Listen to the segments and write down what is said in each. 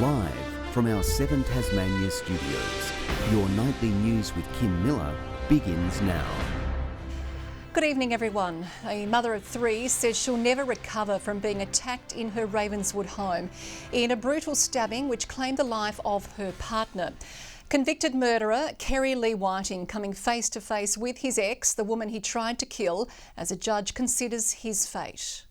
Live from our 7 Tasmania studios, your nightly news with Kim Miller begins now. Good evening, everyone. A mother of 3 says she'll never recover from being attacked in her Ravenswood home in a brutal stabbing which claimed the life of her partner. Convicted murderer Kerry Lee Whiting coming face to face with his ex, the woman he tried to kill, as a judge considers his fate.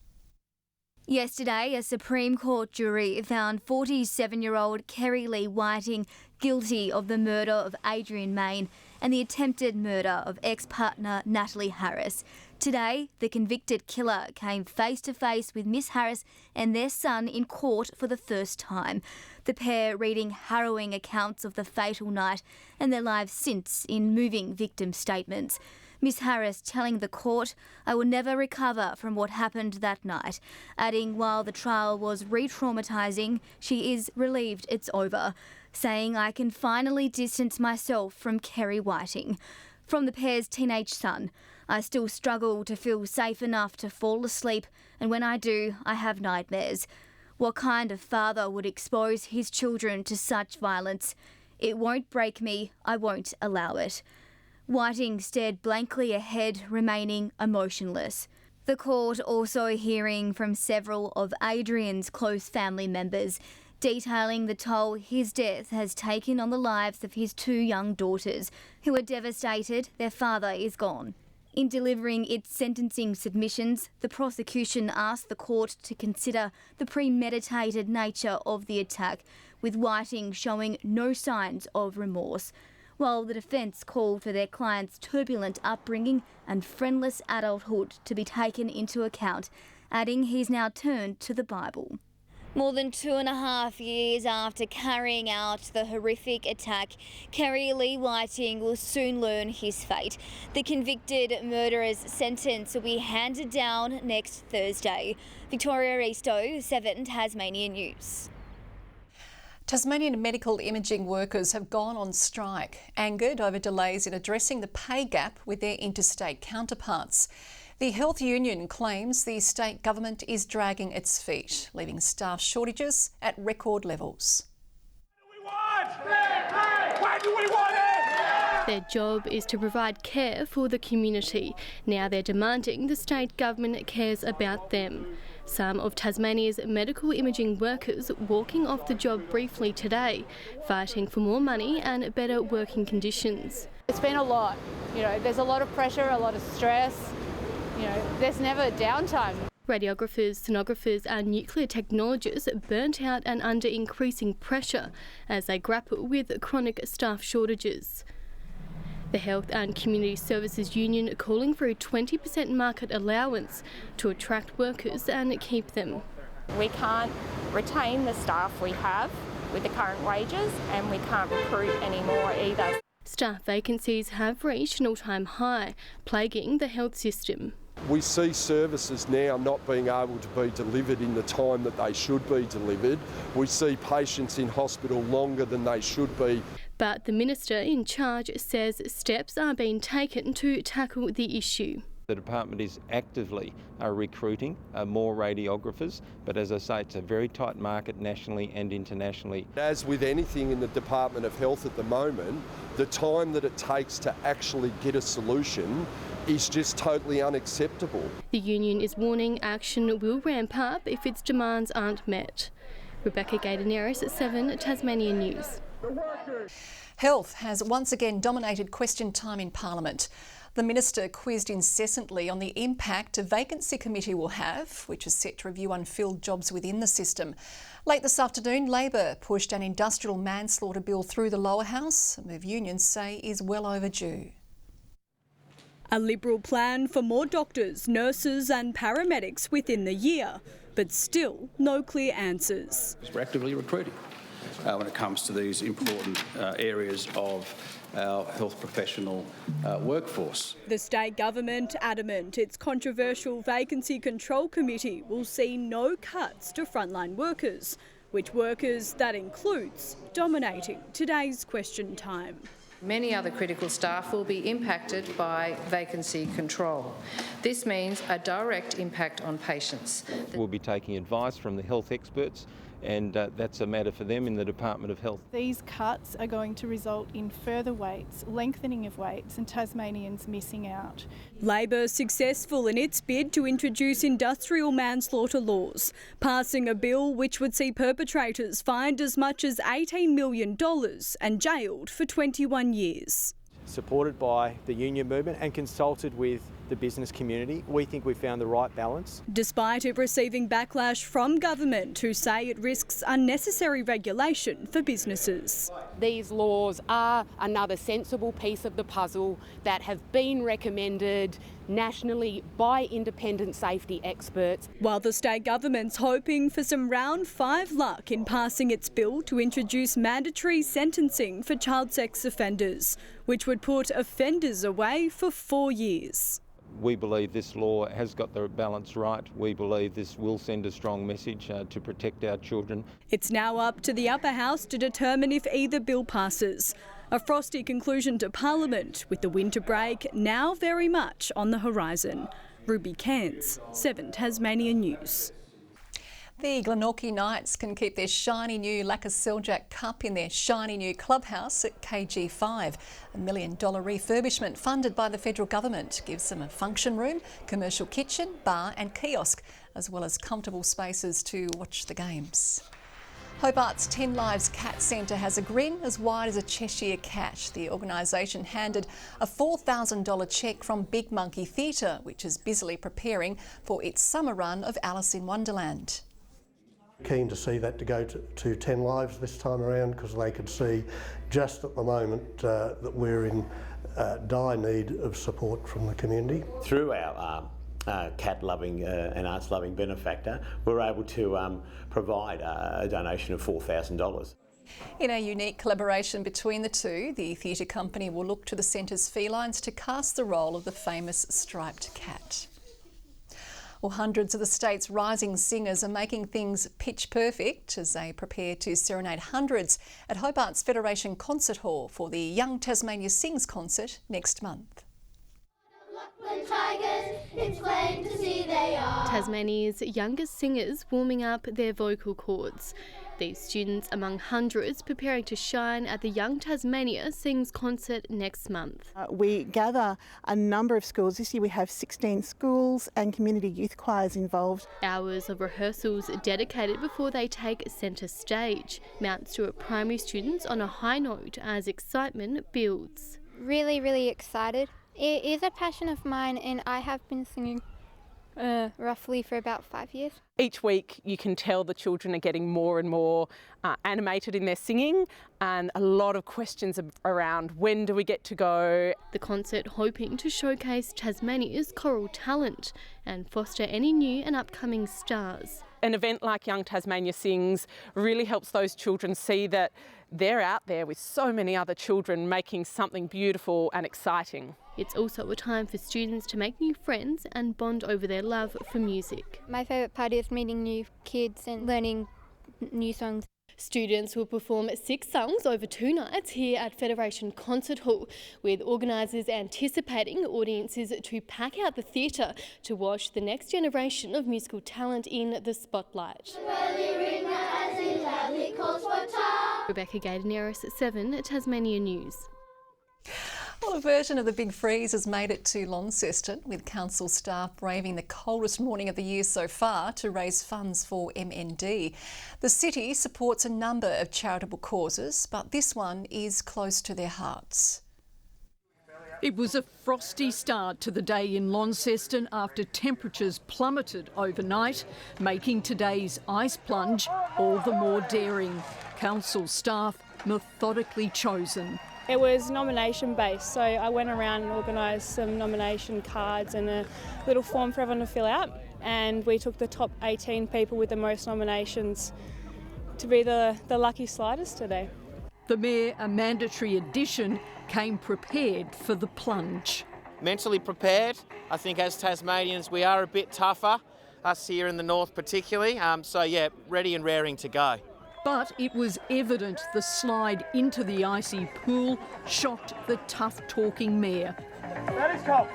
Yesterday, a Supreme Court jury found 47-year-old Kerry Lee Whiting guilty of the murder of Adrian Main and the attempted murder of ex-partner Natalie Harris. Today, the convicted killer came face to face with Miss Harris and their son in court for the first time. The pair reading harrowing accounts of the fatal night and their lives since in moving victim statements. Miss Harris telling the court, "I will never recover from what happened that night," adding while the trial was re-traumatising, she is relieved it's over, saying, "I can finally distance myself from Kerry Whiting." From the pair's teenage son, "I still struggle to feel safe enough to fall asleep, and when I do, I have nightmares. What kind of father would expose his children to such violence? It won't break me, I won't allow it." Whiting stared blankly ahead, remaining emotionless. The court also hearing from several of Adrian's close family members, detailing the toll his death has taken on the lives of his 2 young daughters, who are devastated their father is gone. In delivering its sentencing submissions, the prosecution asked the court to consider the premeditated nature of the attack, with Whiting showing no signs of remorse, while the defence called for their client's turbulent upbringing and friendless adulthood to be taken into account, adding he's now turned to the Bible. More than 2.5 years after carrying out the horrific attack, Kerry Lee Whiting will soon learn his fate. The convicted murderer's sentence will be handed down next Thursday. Victoria Risto, 7 Tasmania News. Tasmanian medical imaging workers have gone on strike, angered over delays in addressing the pay gap with their interstate counterparts. The health union claims the state government is dragging its feet, leaving staff shortages at record levels. Why do we want it? Their job is to provide care for the community. Now they're demanding the state government cares about them. Some of Tasmania's medical imaging workers walking off the job briefly today, fighting for more money and better working conditions. It's been a lot. There's a lot of pressure, a lot of stress. There's never downtime. Radiographers, sonographers and nuclear technologists burnt out and under increasing pressure as they grapple with chronic staff shortages. The Health and Community Services Union calling for a 20% market allowance to attract workers and keep them. We can't retain the staff we have with the current wages, and we can't recruit anymore either. Staff vacancies have reached an all-time high, plaguing the health system. We see services now not being able to be delivered in the time that they should be delivered. We see patients in hospital longer than they should be. But the minister in charge says steps are being taken to tackle the issue. The department is actively recruiting more radiographers, but as I say, it's a very tight market nationally and internationally. As with anything in the Department of Health at the moment, the time that it takes to actually get a solution is just totally unacceptable. The union is warning action will ramp up if its demands aren't met. Rebecca Gaidaneris at 7 Tasmania News. Health has once again dominated question time in Parliament. The Minister quizzed incessantly on the impact a vacancy committee will have, which is set to review unfilled jobs within the system. Late this afternoon, Labor pushed an industrial manslaughter bill through the lower house, a move unions say is well overdue. A Liberal plan for more doctors, nurses and paramedics within the year, but still no clear answers. We're actively recruiting when it comes to these important areas of our health professional workforce. The state government adamant its controversial vacancy control committee will see no cuts to frontline workers, which workers that includes dominating today's question time. Many other critical staff will be impacted by vacancy control. This means a direct impact on patients. We'll be taking advice from the health experts and that's a matter for them in the Department of Health. These cuts are going to result in further waits, lengthening of waits, and Tasmanians missing out. Labor successful in its bid to introduce industrial manslaughter laws, passing a bill which would see perpetrators fined as much as $18 million and jailed for 21 years. Supported by the union movement and consulted with the business community, we think we found the right balance. Despite it receiving backlash from government who say it risks unnecessary regulation for businesses. These laws are another sensible piece of the puzzle that have been recommended nationally by independent safety experts. While the state government's hoping for some round 5 luck in passing its bill to introduce mandatory sentencing for child sex offenders, which would put offenders away for 4 years. We believe this law has got the balance right. We believe this will send a strong message to protect our children. It's now up to the upper house to determine if either bill passes. A frosty conclusion to Parliament, with the winter break now very much on the horizon. Ruby Cairns, 7 Tasmania News. The Glenorchy Knights can keep their shiny new Lacquer Seljack Cup in their shiny new clubhouse at KG5. $1 million refurbishment funded by the federal government gives them a function room, commercial kitchen, bar and kiosk, as well as comfortable spaces to watch the games. Hobart's 10 Lives Cat Centre has a grin as wide as a Cheshire cat. The organisation handed a $4,000 cheque from Big Monkey Theatre, which is busily preparing for its summer run of Alice in Wonderland. Keen to see that to go to 10 Lives this time around, because they could see just at the moment that we're in dire need of support from the community. Through our cat-loving and arts-loving benefactor, we're able to provide a donation of $4,000. In a unique collaboration between the two, the theatre company will look to the centre's felines to cast the role of the famous striped cat. Well, hundreds of the state's rising singers are making things pitch perfect as they prepare to serenade hundreds at Hobart's Federation Concert Hall for the Young Tasmania Sings concert next month. Tasmania's youngest singers warming up their vocal cords. These students among hundreds preparing to shine at the Young Tasmania Sings concert next month. We gather a number of schools. This year we have 16 schools and community youth choirs involved. Hours of rehearsals dedicated before they take centre stage. Mount Stewart primary students on a high note as excitement builds. Really excited. It is a passion of mine and I have been singing roughly for about 5 years. Each week you can tell the children are getting more and more animated in their singing, and a lot of questions around when do we get to go. The concert hoping to showcase Tasmania's choral talent and foster any new and upcoming stars. An event like Young Tasmania Sings really helps those children see that they're out there with so many other children making something beautiful and exciting. It's also a time for students to make new friends and bond over their love for music. My favourite part is meeting new kids and learning new songs. Students will perform 6 songs over 2 nights here at Federation Concert Hall, with organisers anticipating audiences to pack out the theatre to watch the next generation of musical talent in the spotlight. Rebecca Gaidaneris, 7 Tasmania News. Well, a version of the Big Freeze has made it to Launceston, with council staff braving the coldest morning of the year so far to raise funds for MND. The city supports a number of charitable causes, but this one is close to their hearts. It was a frosty start to the day in Launceston after temperatures plummeted overnight, making today's ice plunge all the more daring. Council staff methodically chosen. It was nomination based, so I went around and organised some nomination cards and a little form for everyone to fill out, and we took the top 18 people with the most nominations to be the lucky sliders today. The Mayor, a mandatory addition, came prepared for the plunge. Mentally prepared. I think as Tasmanians we are a bit tougher, us here in the north particularly, so yeah, ready and raring to go. But it was evident the slide into the icy pool shocked the tough-talking Mayor. That is cold.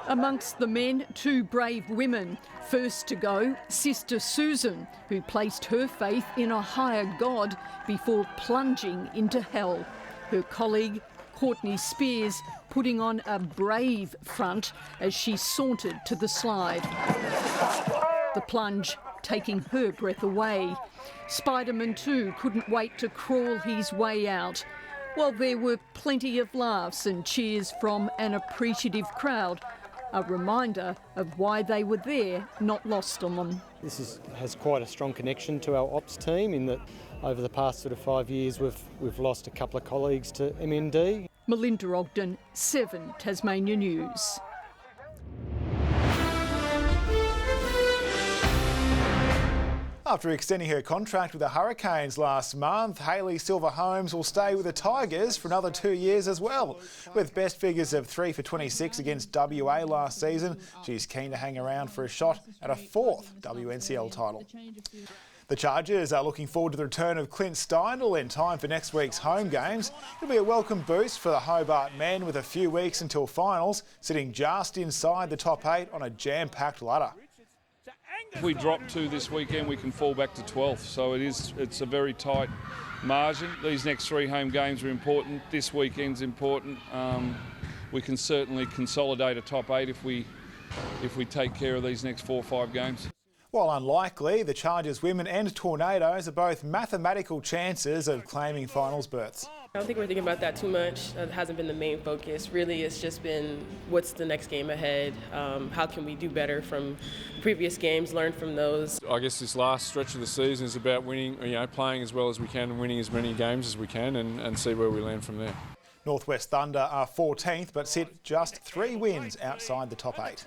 Amongst the men, 2 brave women. First to go, Sister Susan, who placed her faith in a higher God before plunging into hell. Her colleague, Courtney Spears, putting on a brave front as she sauntered to the slide. The plunge taking her breath away. Spiderman too couldn't wait to crawl his way out. While there were plenty of laughs and cheers from an appreciative crowd, a reminder of why they were there, not lost on them. This has quite a strong connection to our ops team in that over the past 5 years we've lost a couple of colleagues to MND. Melinda Ogden, 7 Tasmania News. After extending her contract with the Hurricanes last month, Hayley Silver-Holmes will stay with the Tigers for another 2 years as well. With best figures of 3 for 26 against WA last season, she's keen to hang around for a shot at a 4th WNCL title. The Chargers are looking forward to the return of Clint Steindl in time for next week's home games. It'll be a welcome boost for the Hobart men with a few weeks until finals, sitting just inside the top 8 on a jam-packed ladder. If we drop 2 this weekend, we can fall back to 12th, so it's a very tight margin. These next 3 home games are important. This weekend's important. We can certainly consolidate a top 8 if we take care of these next 4 or 5 games. While unlikely, the Chargers women and Tornadoes are both mathematical chances of claiming finals berths. I don't think we're thinking about that too much. It hasn't been the main focus. Really, it's just been what's the next game ahead? How can we do better from previous games, learn from those? I guess this last stretch of the season is about winning, playing as well as we can and winning as many games as we can and see where we land from there. Northwest Thunder are 14th but sit just 3 wins outside the top 8.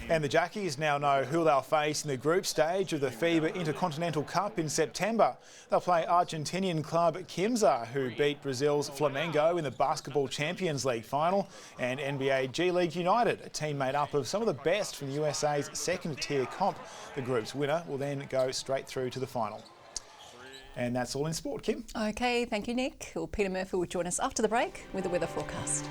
And the Jackies now know who they'll face in the group stage of the FIBA Intercontinental Cup in September. They'll play Argentinian club Quimsa, who beat Brazil's Flamengo in the Basketball Champions League final, and NBA G League United, a team made up of some of the best from the USA's second-tier comp. The group's winner will then go straight through to the final. And that's all in sport, Kim. OK, thank you, Nick. Well, Peter Murphy will join us after the break with the weather forecast.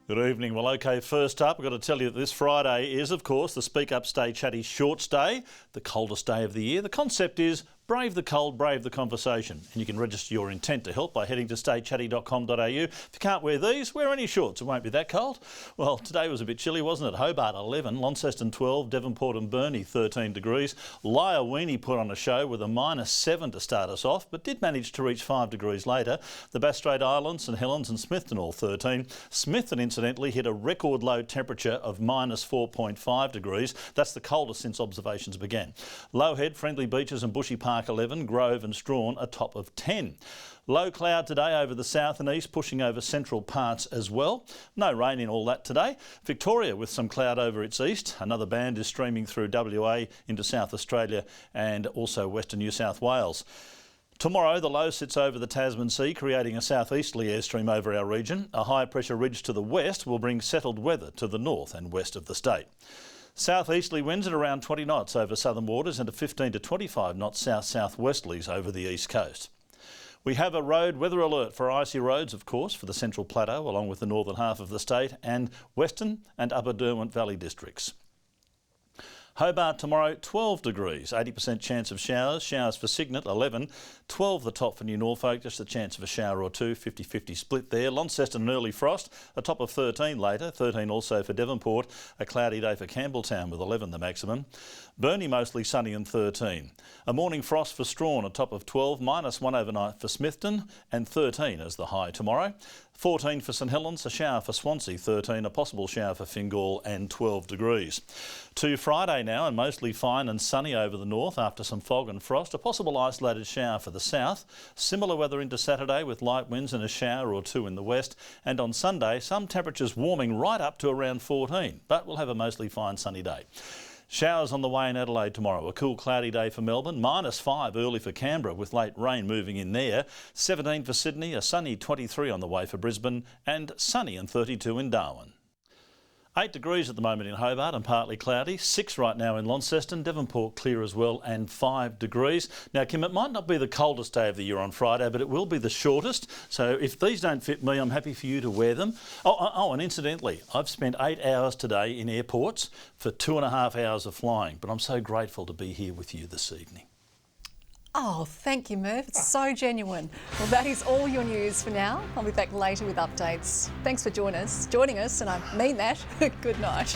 Good evening. Well, OK, first up, I've got to tell you that this Friday is, of course, the Speak Up, Stay Chatty Shorts Day, the coldest day of the year. The concept is brave the cold, brave the conversation. And you can register your intent to help by heading to staychatty.com.au. If you can't wear these, wear any shorts. It won't be that cold. Well, today was a bit chilly, wasn't it? Hobart 11, Launceston 12, Devonport and Burnie 13 degrees. Lyowini put on a show with a -7 to start us off, but did manage to reach 5 degrees later. The Bass Strait Islands, St Helens and Smithton all 13. Smithton, incidentally, hit a record low temperature of -4.5 degrees. That's the coldest since observations began. Lowhead, Friendly Beaches and Bushy Park 11, Grove and Strawn a top of 10. Low cloud today over the south and east, pushing over central parts as well. No rain in all that today. Victoria with some cloud over its east. Another band is streaming through WA into South Australia and also Western New South Wales. Tomorrow, the low sits over the Tasman Sea, creating a southeasterly airstream over our region. A high pressure ridge to the west will bring settled weather to the north and west of the state. Southeasterly winds at around 20 knots over southern waters and to 15 to 25 knots south-southwesterlies over the east coast. We have a road weather alert for icy roads, of course, for the Central Plateau along with the northern half of the state and Western and Upper Derwent Valley districts. Hobart tomorrow, 12 degrees, 80% chance of showers. Showers for Cygnet, 11. 12 the top for New Norfolk, just a chance of a shower or two, 50-50 split there. Launceston an early frost, a top of 13 later. 13 also for Devonport. A cloudy day for Campbelltown with 11 the maximum. Burnie mostly sunny and 13. A morning frost for Strawn, a top of 12, -1 overnight for Smithton and 13 as the high tomorrow. 14 for St Helens, a shower for Swansea, 13, a possible shower for Fingal and 12 degrees. To Friday now and mostly fine and sunny over the north after some fog and frost, a possible isolated shower for the south. Similar weather into Saturday with light winds and a shower or two in the west. And on Sunday, some temperatures warming right up to around 14, but we'll have a mostly fine sunny day. Showers on the way in Adelaide tomorrow. A cool cloudy day for Melbourne. -5 early for Canberra with late rain moving in there. 17 for Sydney. A sunny 23 on the way for Brisbane and sunny and 32 in Darwin. 8 degrees at the moment in Hobart and partly cloudy, 6 right now in Launceston, Devonport clear as well and 5 degrees. Now Kim, it might not be the coldest day of the year on Friday, but it will be the shortest, so if these don't fit me, I'm happy for you to wear them. Oh, and incidentally, I've spent 8 hours today in airports for 2.5 hours of flying, but I'm so grateful to be here with you this evening. Oh, thank you, Murph. It's so genuine. Well, that is all your news for now. I'll be back later with updates. Thanks for joining us, and I mean that. Good night.